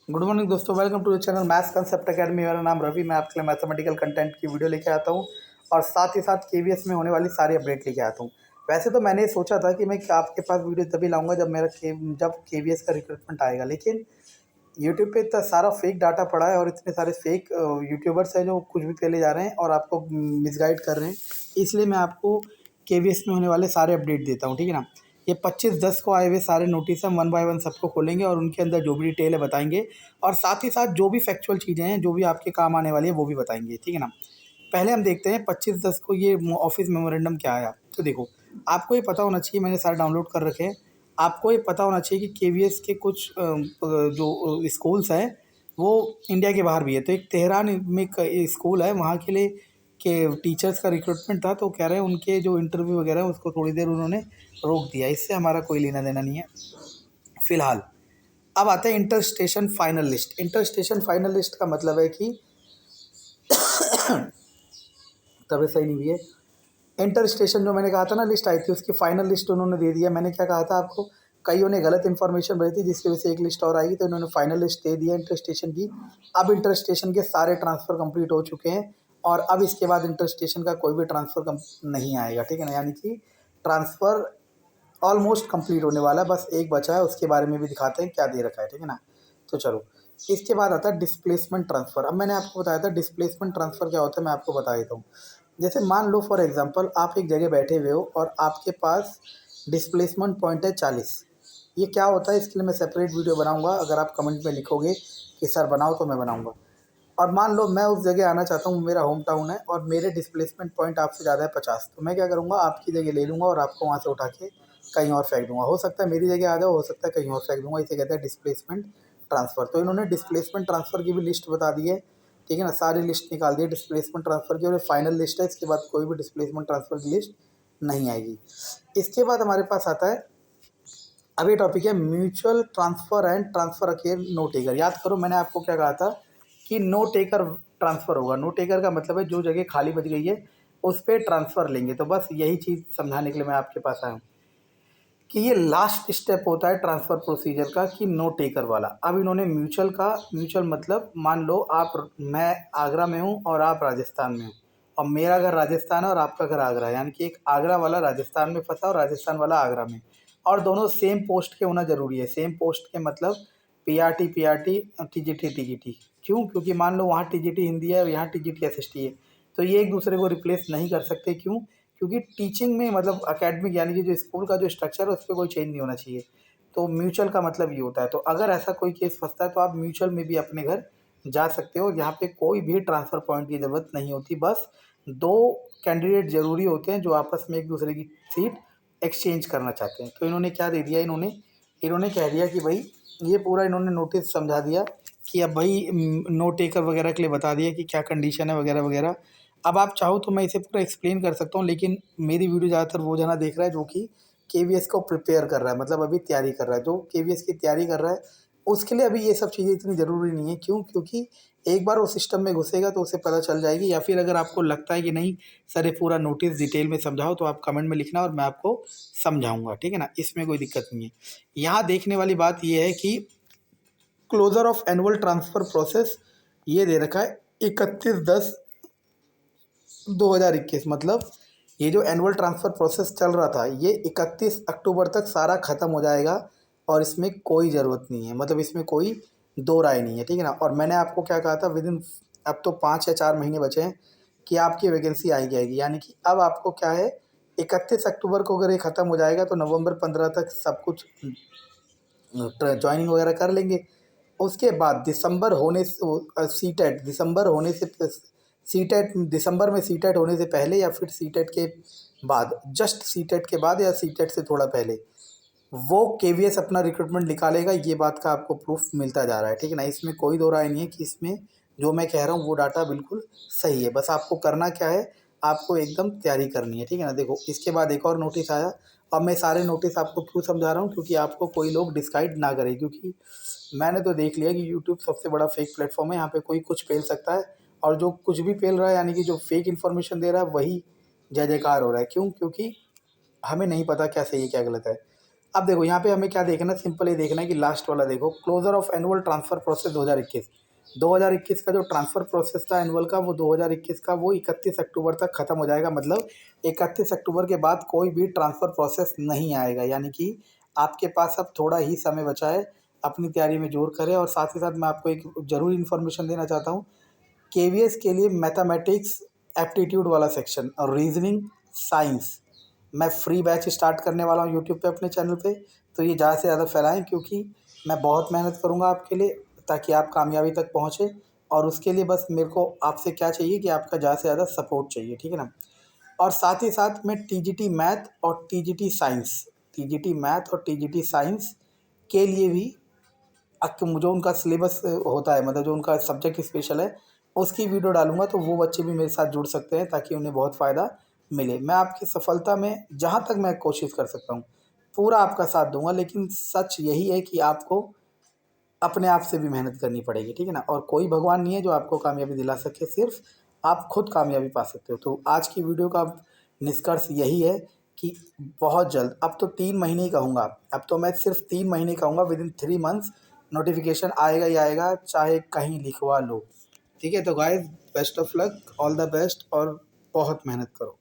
Good morning दोस्तों, welcome to the channel Maths Concept Academy. मेरा नाम रवि। मैं आपके लिए मैथमेटिकल कंटेंट की वीडियो लेके आता हूँ और साथ ही साथ केवीएस में होने वाली सारी अपडेट लेके आता हूँ। वैसे तो मैंने सोचा था कि मैं आपके पास वीडियो तभी लाऊंगा जब केवीएस का रिक्रूटमेंट आएगा, लेकिन यूट्यूब पे इतना सारा फेक डाटा पड़ा है और इतने सारे फेक यूट्यूबर्स हैं जो कुछ भी फैले जा रहे हैं और आपको मिसगाइड कर रहे हैं। इसलिए मैं आपको केवीएस में होने वाले सारे अपडेट देता हूँ, ठीक है ना। ये 25/10 को आए हुए सारे नोटिस हम वन बाय वन सबको खोलेंगे और उनके अंदर जो भी डिटेल है बताएंगे और साथ ही साथ जो भी फैक्चुअल चीज़ें हैं जो भी आपके काम आने वाली है वो भी बताएंगे, ठीक है ना। पहले हम देखते हैं 25/10 को ये ऑफिस मेमोरेंडम क्या आया। तो देखो, आपको ये पता होना चाहिए, मैंने सारे डाउनलोड कर रखे हैं। आपको ये पता होना चाहिए कि केवीएस के कुछ जो स्कूल्स हैं वो इंडिया के बाहर भी है। तो एक तेहरान में एक स्कूल है, वहाँ के लिए के टीचर्स का रिक्रूटमेंट था। तो कह रहे हैं उनके जो इंटरव्यू वगैरह है उसको थोड़ी देर उन्होंने रोक दिया। इससे हमारा कोई लेना देना नहीं है फ़िलहाल। अब आता है inter station final list. Inter station final list का मतलब है कि तबीयत सही नहीं हुई है। इंटर स्टेशन जो मैंने कहा था ना लिस्ट आई थी, उसकी फाइनल लिस्ट उन्होंने दे दिया। मैंने क्या कहा था आपको, कईयों ने गलत इन्फॉर्मेशन भरी थी जिसकी वजह से एक लिस्ट और आएगी, तो इन्होंने फाइनल लिस्ट दे दिया इंटर स्टेशन की। अब इंटर स्टेशन के सारे ट्रांसफ़र कंप्लीट हो चुके हैं और अब इसके बाद इंटर स्टेशन का कोई भी ट्रांसफ़र नहीं आएगा, ठीक है ना। यानी कि ट्रांसफ़र ऑलमोस्ट कंप्लीट होने वाला है, बस एक बचा है। उसके बारे में भी दिखाते हैं क्या दे रखा है, ठीक है ना। तो चलो, इसके बाद आता है डिस्प्लेसमेंट ट्रांसफ़र। अब मैंने आपको बताया था डिस्प्लेसमेंट ट्रांसफ़र क्या होता है, मैं आपको बता देता हूँ। जैसे मान लो फॉर एग्जांपल आप एक जगह बैठे हुए हो और आपके पास डिस्प्लेसमेंट पॉइंट है 40। ये क्या होता है, इसके लिए मैं सेपरेट वीडियो बनाऊंगा। अगर आप कमेंट में लिखोगे कि सर बनाओ तो मैं बनाऊंगा। और मान लो मैं उस जगह आना चाहता हूँ, मेरा होम टाउन है और मेरे डिस्प्लेसमेंट पॉइंट आपसे ज़्यादा है 50। तो मैं क्या करूँगा, आपकी जगह ले लूँगा और आपको वहाँ से उठा के कहीं और फेंक दूँगा। हो सकता है मेरी जगह आ जाओ, हो सकता है कहीं और फेंक दूँगा। इसे कहते हैं डिस्प्लेसमेंट ट्रांसफ़र। तो इन्होंने डिस्प्लेसमेंट ट्रांसफ़र की भी लिस्ट बता दी है, ठीक है ना। सारी लिस्ट निकाल दी है डिस्प्लेसमेंट ट्रांसफ़र की और ये फाइनल लिस्ट है। इसके बाद कोई भी डिस्प्लेसमेंट ट्रांसफ़र की लिस्ट नहीं आएगी। इसके बाद हमारे पास आता है, अब ये टॉपिक है mutual transfer and transfer acquire no taker. याद करो मैंने आपको क्या कहा था कि नो टेकर ट्रांसफ़र होगा। नो टेकर का मतलब है जो जगह खाली बच गई है उस पर ट्रांसफ़र लेंगे। तो बस यही चीज़ समझाने के लिए मैं आपके पास आया हूँ कि ये लास्ट स्टेप होता है ट्रांसफ़र प्रोसीजर का, कि नो टेकर वाला। अब इन्होंने म्यूचुअल मतलब मान लो मैं आगरा में हूँ और आप राजस्थान में हो और मेरा घर राजस्थान है और आपका घर आगरा है। यानी कि एक आगरा वाला राजस्थान में फंसा और राजस्थान वाला आगरा में, और दोनों सेम पोस्ट के होना ज़रूरी है। सेम पोस्ट के मतलब पीआरटी पीआरटी, टीजीटी टीजीटी। क्यों? क्योंकि मान लो वहाँ टीजीटी हिंदी है और यहाँ टीजीटी एसएसटी है, तो ये एक दूसरे को रिप्लेस नहीं कर सकते। क्यों? क्योंकि टीचिंग में मतलब एकेडमिक यानी कि जो स्कूल का जो स्ट्रक्चर है उस पर कोई चेंज नहीं होना चाहिए। तो म्यूचुअल का मतलब ये होता है। तो अगर ऐसा कोई केस फंसता है तो आप म्यूचुअल में भी अपने घर जा सकते हो, जहाँ पे कोई भी ट्रांसफ़र पॉइंट की ज़रूरत नहीं होती। बस दो कैंडिडेट ज़रूरी होते हैं जो आपस में एक दूसरे की सीट एक्सचेंज करना चाहते हैं। तो इन्होंने क्या दे दिया, इन्होंने कह दिया कि भाई ये पूरा इन्होंने नोटिस समझा दिया कि अब भाई नो टेकर वगैरह के लिए बता दिया कि क्या कंडीशन है वगैरह वगैरह। अब आप चाहो तो मैं इसे पूरा एक्सप्लेन कर सकता हूँ, लेकिन मेरी वीडियो ज़्यादातर वो जना देख रहा है जो कि केवीएस को प्रिपेयर कर रहा है, मतलब अभी तैयारी कर रहा है। जो केवीएस की तैयारी कर रहा है उसके लिए अभी ये सब चीज़ें इतनी ज़रूरी नहीं है। क्यों? क्योंकि एक बार वो सिस्टम में घुसेगा तो उसे पता चल जाएगी। या फिर अगर आपको लगता है कि नहीं सर ये पूरा नोटिस डिटेल में समझाओ, तो आप कमेंट में लिखना और मैं आपको समझाऊंगा, ठीक है ना। इसमें कोई दिक्कत नहीं है। यहाँ देखने वाली बात ये है कि closure of annual transfer process ये दे रखा है 31/10/2021। मतलब ये जो एनुअल ट्रांसफ़र प्रोसेस चल रहा था ये 31 अक्टूबर तक सारा ख़त्म हो जाएगा और इसमें कोई ज़रूरत नहीं है, मतलब इसमें कोई दो राय नहीं है, ठीक है ना। और मैंने आपको क्या कहा था, विदिन अब तो 5 या 4 महीने बचे हैं कि आपकी वैकेंसी आई जाएगी। यानी कि अब आपको क्या है, 31 अक्टूबर को अगर ये ख़त्म हो जाएगा तो नवंबर 15 तक सब कुछ ज्वाइनिंग वगैरह कर लेंगे। उसके बाद दिसंबर होने से सीटेट दिसंबर होने से सीटेट दिसंबर में सीटेट होने से पहले या फिर सीटेट के बाद, जस्ट सीटेट के बाद या सीटेट से थोड़ा पहले वो केवीएस अपना रिक्रूटमेंट निकालेगा। ये बात का आपको प्रूफ मिलता जा रहा है, ठीक है ना। इसमें कोई दो राय नहीं है कि इसमें जो मैं कह रहा हूँ वो डाटा बिल्कुल सही है। बस आपको करना क्या है, आपको एकदम तैयारी करनी है, ठीक है ना। देखो इसके बाद एक और नोटिस आया। अब मैं सारे नोटिस आपको क्यों समझा रहा हूँ, क्योंकि आपको कोई लोग डिसाइड ना करे। क्योंकि मैंने तो देख लिया कि यूट्यूब सबसे बड़ा फेक प्लेटफॉर्म है। यहाँ पे कोई कुछ पेल सकता है और जो कुछ भी पेल रहा है यानी कि जो फेक इन्फॉर्मेशन दे रहा है वही जय जयकार हो रहा है। क्यों? क्योंकि हमें नहीं पता क्या सही है क्या गलत है। अब देखो यहाँ पे हमें क्या देखना है, सिंपल ये देखना है कि लास्ट वाला देखो, closure of annual transfer process 2021। 2021 का जो ट्रांसफ़र प्रोसेस था एनुअल का, वो 2021 का वो 31 अक्टूबर तक ख़त्म हो जाएगा। मतलब 31 अक्टूबर के बाद कोई भी ट्रांसफ़र प्रोसेस नहीं आएगा, यानी कि आपके पास अब थोड़ा ही समय बचा है, अपनी तैयारी में जोर करें। और साथ ही साथ मैं आपको एक ज़रूरी इन्फॉर्मेशन देना चाहता हूँ, केवीएस के लिए मैथमेटिक्स एप्टीट्यूड वाला सेक्शन और रीजनिंग साइंस मैं फ्री बैच स्टार्ट करने वाला हूँ यूट्यूब पे अपने चैनल पे। तो ये ज़्यादा से ज़्यादा फैलाएं, क्योंकि मैं बहुत मेहनत करूँगा आपके लिए ताकि आप कामयाबी तक पहुँचे। और उसके लिए बस मेरे को आपसे क्या चाहिए कि आपका ज़्यादा से ज़्यादा सपोर्ट चाहिए, ठीक है ना। और साथ ही साथ मैं टीजीटी मैथ और टीजीटी मैथ और टीजीटी साइंस के लिए भी जो उनका सिलेबस होता है, मतलब जो उनका सब्जेक्ट स्पेशल है, उसकी वीडियो डालूंगा। तो वो बच्चे भी मेरे साथ जुड़ सकते हैं ताकि उन्हें बहुत फ़ायदा मिले। मैं आपकी सफलता में जहाँ तक मैं कोशिश कर सकता हूँ पूरा आपका साथ दूंगा, लेकिन सच यही है कि आपको अपने आप से भी मेहनत करनी पड़ेगी, ठीक है ना। और कोई भगवान नहीं है जो आपको कामयाबी दिला सके, सिर्फ आप खुद कामयाबी पा सकते हो। तो आज की वीडियो का निष्कर्ष यही है कि बहुत जल्द, अब तो 3 महीने ही कहूँगा, अब तो मैं सिर्फ 3 महीने कहूँगा, विद इन 3 मंथ्स नोटिफिकेशन आएगा ही आएगा, चाहे कहीं लिखवा लो। ठीक है, तो guys best of luck, all the best, और बहुत मेहनत करो।